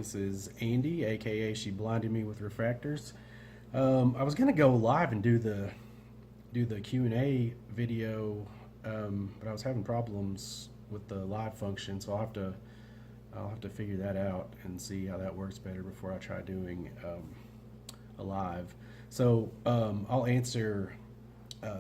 This is Andy, aka She Blinded Me with Refractors. I was gonna go live and do the Q&A video, but I was having problems with the live function, so I'll have to figure that out and see how that works better before I try doing a live. So I'll answer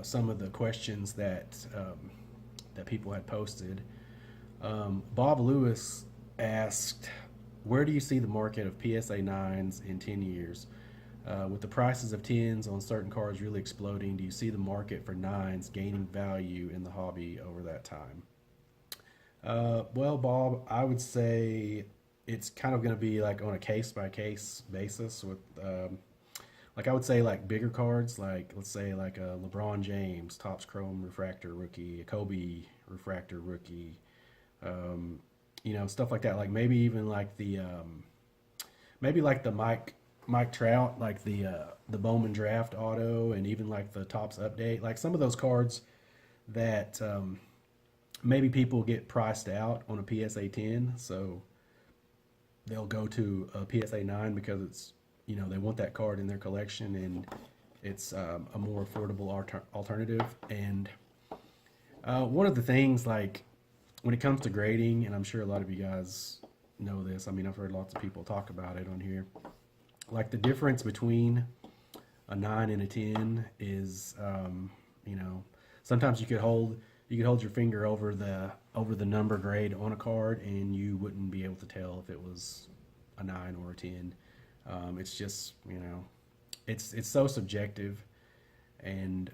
some of the questions that people had posted. Bob Lewis asked, "Where do you see the market of PSA 9s in 10 years? With the prices of 10s on certain cars really exploding, do you see the market for 9s gaining value in the hobby over that time?" Well, Bob, I would say it's kind of going to be like on a case by case basis with, like I would say like bigger cards, like let's say like a LeBron James Topps Chrome Refractor rookie, a Kobe Refractor rookie, um, stuff like that. Like maybe even like maybe like the Mike Trout, like the Bowman Draft Auto, and even like the Topps Update, like some of those cards that maybe people get priced out on a PSA 10, so they'll go to a PSA 9 because it's they want that card in their collection and it's a more affordable alternative. And one of the things, like when it comes to grading, and I'm sure a lot of you guys know this. I mean, I've heard lots of people talk about it on here. Like the difference between a 9 and a 10 is, you know, sometimes you could hold your finger over the number grade on a card and you wouldn't be able to tell if it was a 9 or a 10. It's just, it's so subjective, and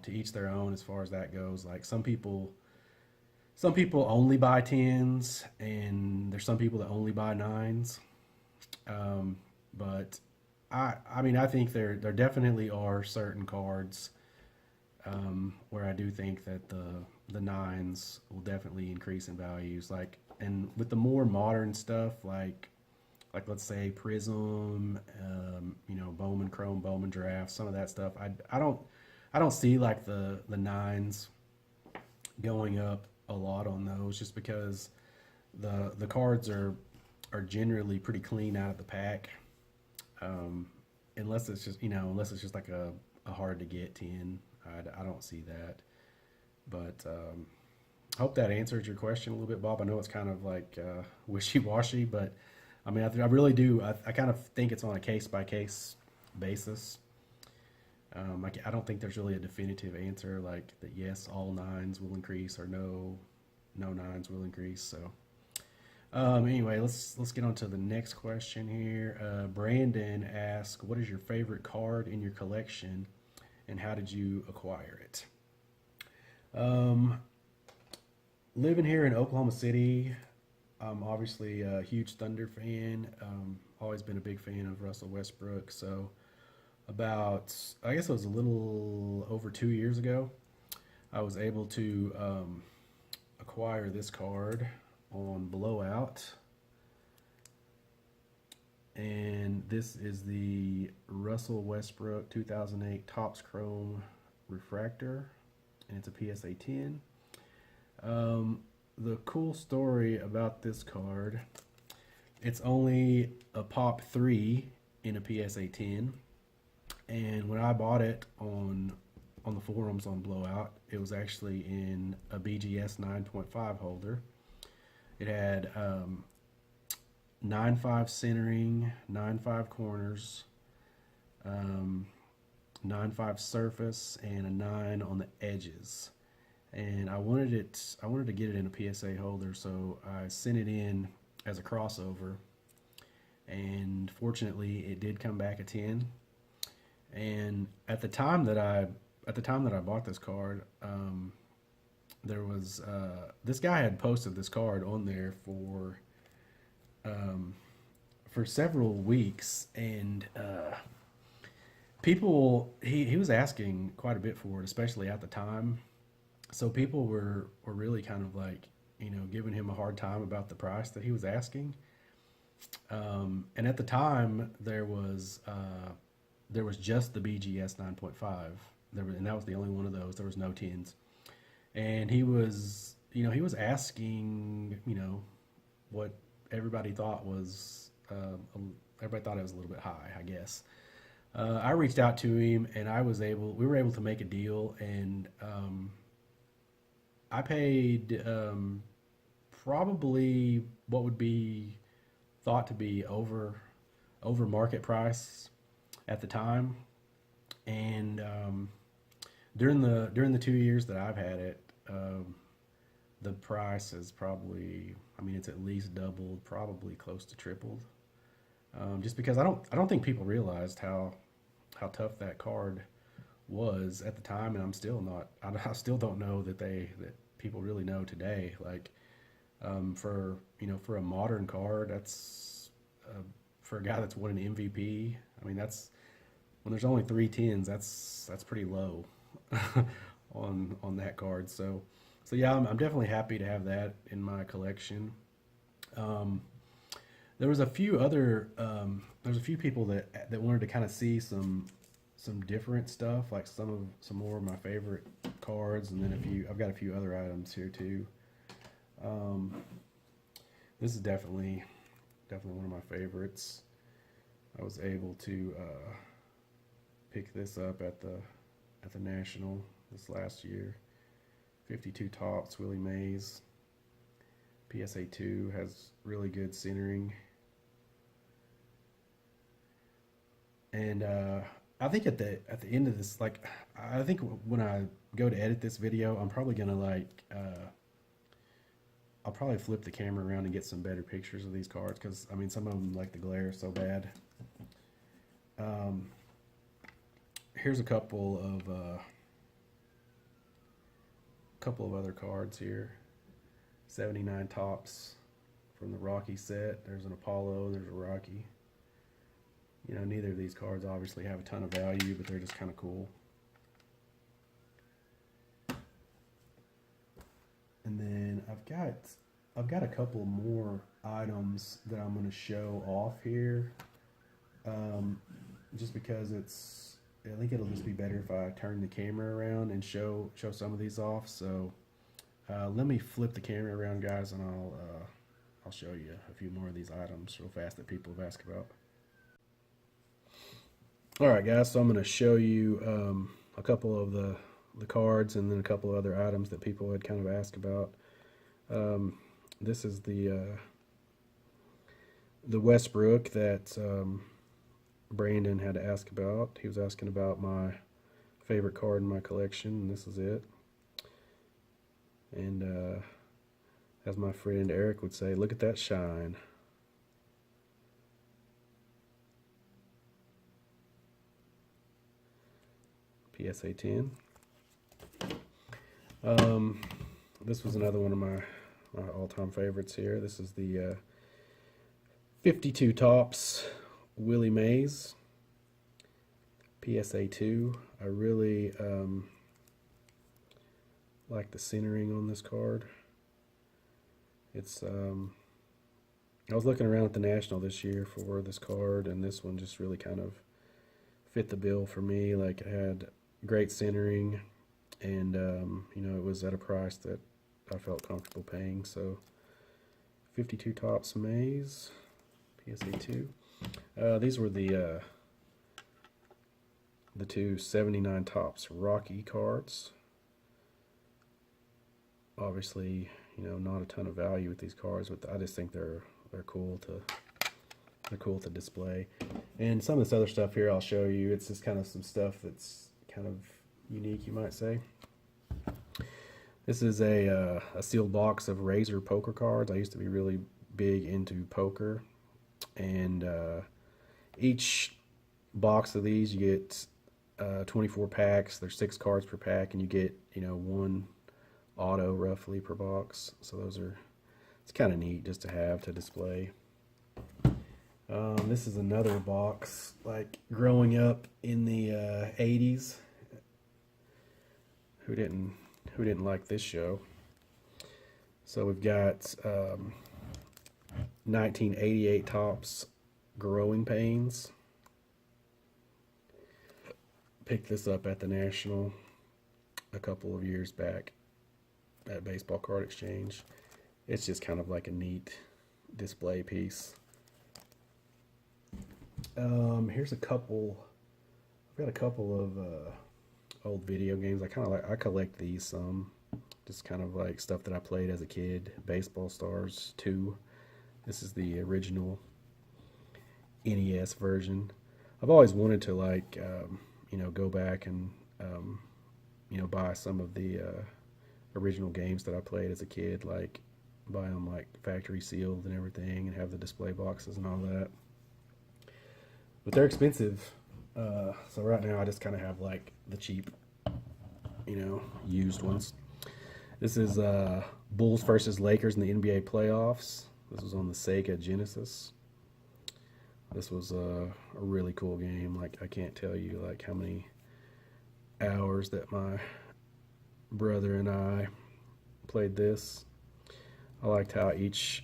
to each their own as far as that goes. Like some people only buy 10s, and there's some people that only buy 9s. But I mean, I think there definitely are certain cards where I do think that the 9s will definitely increase in values. Like, and with the more modern stuff, like let's say Prism, Bowman Chrome, Bowman Draft, some of that stuff. I don't see like the 9s going up a lot on those, just because the cards are generally pretty clean out of the pack, um, unless it's just like a hard to get 10. I don't see that, but I hope that answers your question a little bit, Bob. I know it's kind of like wishy washy, but I mean, I really do. I kind of think it's on a case by case basis. I don't think there's really a definitive answer like that. Yes, all 9s will increase, or no, no 9s will increase. So anyway, let's get on to the next question here. Brandon asks, "What is your favorite card in your collection, and how did you acquire it?" Um, Living here in Oklahoma City, I'm obviously a huge Thunder fan. Always been a big fan of Russell Westbrook. So about, I guess it was a little over 2 years ago, I was able to acquire this card on Blowout, and this is the Russell Westbrook 2008 Topps Chrome Refractor, and it's a PSA 10. Um, the cool story about this card, it's only a pop 3 in a PSA 10, and when I bought it on the forums on Blowout, it was actually in a BGS 9.5 holder. It had 9.5 centering, 9.5 corners, um, 9.5 surface, and a 9 on the edges. And I wanted to get it in a PSA holder, so I sent it in as a crossover, and fortunately it did come back a 10. And at the time that I bought this card, there was this guy had posted this card on there um, for several weeks, and people he was asking quite a bit for it, especially at the time. So people were really kind of like, giving him a hard time about the price that he was asking. And at the time there was just the BGS 9.5. And that was the only one of those. There was no 10s. And he was asking, what everybody thought was everybody thought it was a little bit high, I guess. I reached out to him, and we were able to make a deal, and I paid probably what would be thought to be over market price at the time, and during the 2 years that I've had it, the price is probably, I mean, it's at least doubled, probably close to tripled. Just because I don't think people realized how tough that card was at the time, and I'm still not. I still don't know that people really know today. Like for a modern card, that's for a guy that's won an MVP. I mean, that's when there's only 3 10s. That's pretty low on that card. So yeah, I'm definitely happy to have that in my collection. Um, there was a few other there's a few people that wanted to kind of see some different stuff, like some more of my favorite cards, and then I've got a few other items here too. Um, this is definitely one of my favorites. I was able to pick this up at the National this last year. 52 tops, Willie Mays. PSA 2 has really good centering. And I think at the end of this, like, I think when I go to edit this video, I'm probably gonna I'll probably flip the camera around and get some better pictures of these cards, because I mean some of them, like, the glare is so bad. Um, Here's a couple of other cards here. 79 tops from the Rocky set. There's an Apollo. There's a Rocky. You know, neither of these cards obviously have a ton of value, but they're just kind of cool. And then I've got a couple more items that I'm going to show off here. Just because I think it'll just be better if I turn the camera around and show some of these off. So let me flip the camera around, guys, and I'll show you a few more of these items real fast that people have asked about. All right, guys, so I'm going to show you a couple of the cards, and then a couple of other items that people had kind of asked about. This is the Westbrook that Brandon had asked about. He was asking about my favorite card in my collection, and this is it. And as my friend Eric would say, look at that shine. PSA 10. This was another one of my all-time favorites here. This is the 52 tops Willie Mays PSA 2. I really like the centering on this card. It's I was looking around at the National this year for this card, and this one just really kind of fit the bill for me. Like, it had great centering, and you know, it was at a price that I felt comfortable paying. So 52 tops Mays PSA 2. These were the two 79 tops Rocky cards. Obviously, you know, not a ton of value with these cards, but I just think they're cool to display. And some of this other stuff here I'll show you. It's just kind of some stuff that's kind of unique, you might say. This is a sealed box of Razor poker cards. I used to be really big into poker, and each box of these, you get 24 packs. There's 6 cards per pack, and you get, you know, 1 auto roughly per box. So it's kind of neat just to have to display. This is another box. Like, growing up in the 80s, who didn't like this show? So we've got 1988 tops Growing Pains. Picked this up at the National a couple of years back at Baseball Card Exchange. It's just kind of like a neat display piece. Here's a couple. I've got a couple of old video games. I collect these some. Just kind of like stuff that I played as a kid. Baseball Stars 2. This is the original NES version. I've always wanted to go back and buy some of the original games that I played as a kid, like buy them like factory sealed and everything, and have the display boxes and all that. But they're expensive, so right now I just kind of have like the cheap, used ones. This is Bulls versus Lakers in the NBA playoffs. This was on the Sega Genesis. This was a really cool game. Like, I can't tell you like how many hours that my brother and I played this. I liked how each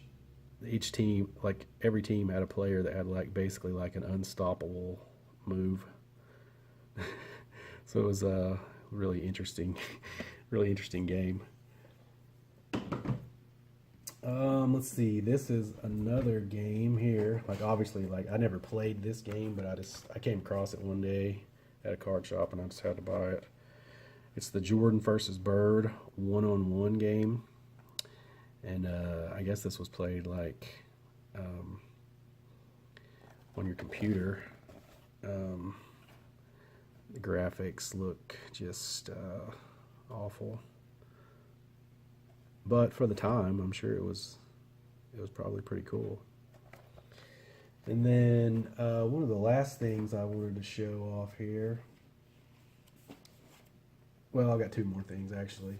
team, like every team had a player that had like basically like an unstoppable move. So it was a really interesting really interesting game. Let's see. This is another game here. Like, obviously, like I never played this game, but I came across it one day at a card shop and I just had to buy it. It's the Jordan versus Bird one-on-one game, and I guess this was played like on your computer. The graphics look just awful, but for the time, I'm sure it was probably pretty cool. And then one of the last things I wanted to show off here. Well, I've got two more things actually.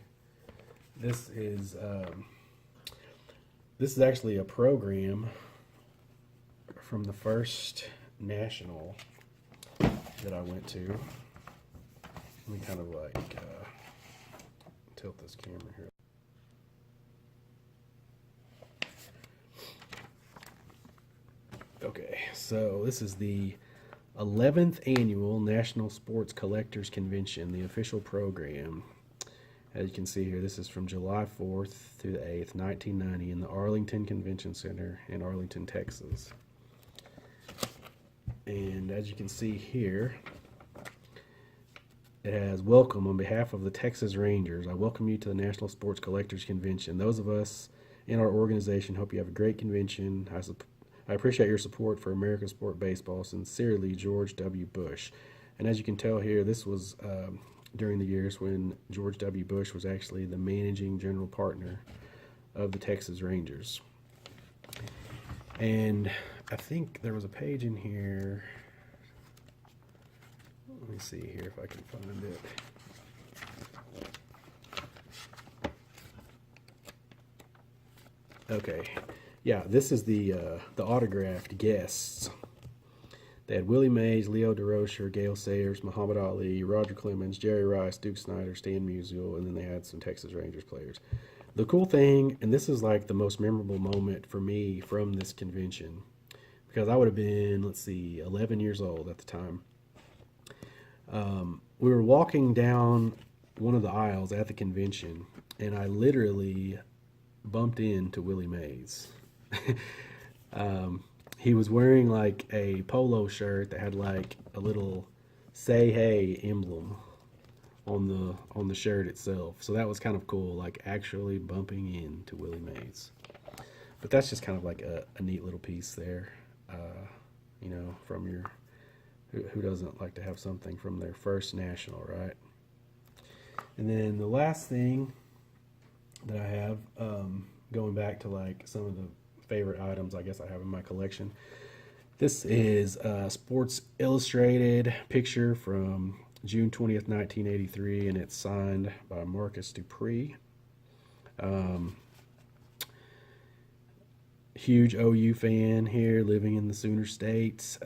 This is actually a program from the first national that I went to. Let me kind of like tilt this camera here. Okay, so this is the 11th Annual National Sports Collectors Convention, the official program. As you can see here, this is from July 4th through the 8th, 1990, in the Arlington Convention Center in Arlington, Texas. And as you can see here, it has, "Welcome on behalf of the Texas Rangers. I welcome you to the National Sports Collectors Convention. Those of us in our organization hope you have a great convention. I appreciate your support for American sport baseball. Sincerely, George W. Bush." And as you can tell here, this was during the years when George W. Bush was actually the managing general partner of the Texas Rangers. And I think there was a page in here. Let me see here if I can find it. Okay. Yeah, this is the autographed guests. They had Willie Mays, Leo DeRocher, Gale Sayers, Muhammad Ali, Roger Clemens, Jerry Rice, Duke Snyder, Stan Musial, and then they had some Texas Rangers players. The cool thing, and this is like the most memorable moment for me from this convention, because I would have been, 11 years old at the time. We were walking down one of the aisles at the convention, and I literally bumped into Willie Mays. He was wearing like a polo shirt that had like a little "Say Hey" emblem on the shirt itself. So that was kind of cool, like actually bumping into Willie Mays. But that's just kind of like a neat little piece there, from your who doesn't like to have something from their first national, right? And then the last thing that I have, going back to like some of the favorite items I guess I have in my collection. This is a Sports Illustrated picture from June 20th, 1983, and it's signed by Marcus Dupree. Huge OU fan here, living in the Sooner States.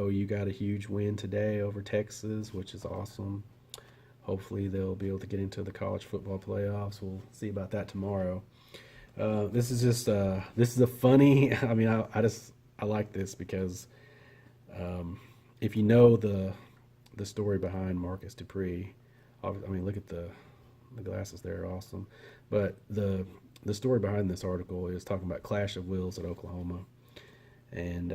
OU got a huge win today over Texas, which is awesome. Hopefully they'll be able to get into the college football playoffs. We'll see about that tomorrow. This is a funny. I mean, I like this because if you know the story behind Marcus Dupree, I mean, look at the glasses; they're awesome. But the the story behind this article is talking about clash of wills at Oklahoma. And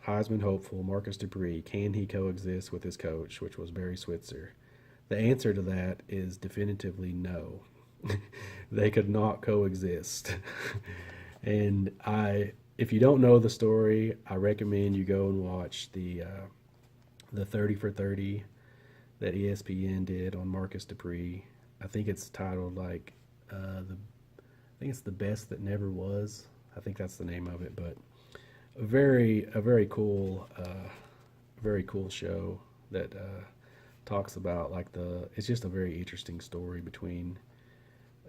Heisman hopeful Marcus Dupree, can he coexist with his coach, which was Barry Switzer? The answer to that is definitively no. They could not coexist. And if you don't know the story, I recommend you go and watch the 30 for 30 that ESPN did on Marcus Dupree. I think it's titled like I think it's The Best That Never Was. I think that's the name of it, but a very cool show that talks about like it's just a very interesting story between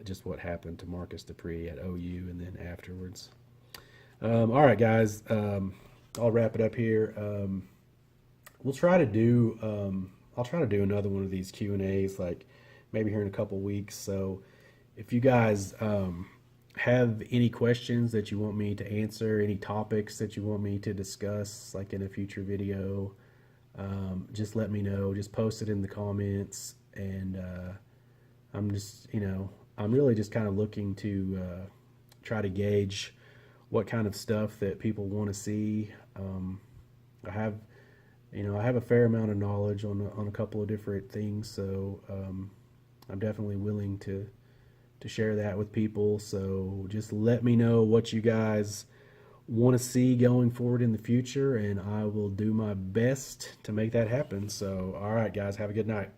just what happened to Marcus Dupree at OU and then afterwards. All right, guys, I'll wrap it up here. We'll try to do I'll try to do another one of these Q&As like maybe here in a couple weeks. So if you guys have any questions that you want me to answer, any topics that you want me to discuss like in a future video, just let me know. Just post it in the comments. And I'm really just kind of looking to try to gauge what kind of stuff that people want to see. I have a fair amount of knowledge on a couple of different things, so I'm definitely willing to share that with people. So just let me know what you guys want to see going forward in the future, and I will do my best to make that happen. So, all right, guys, have a good night.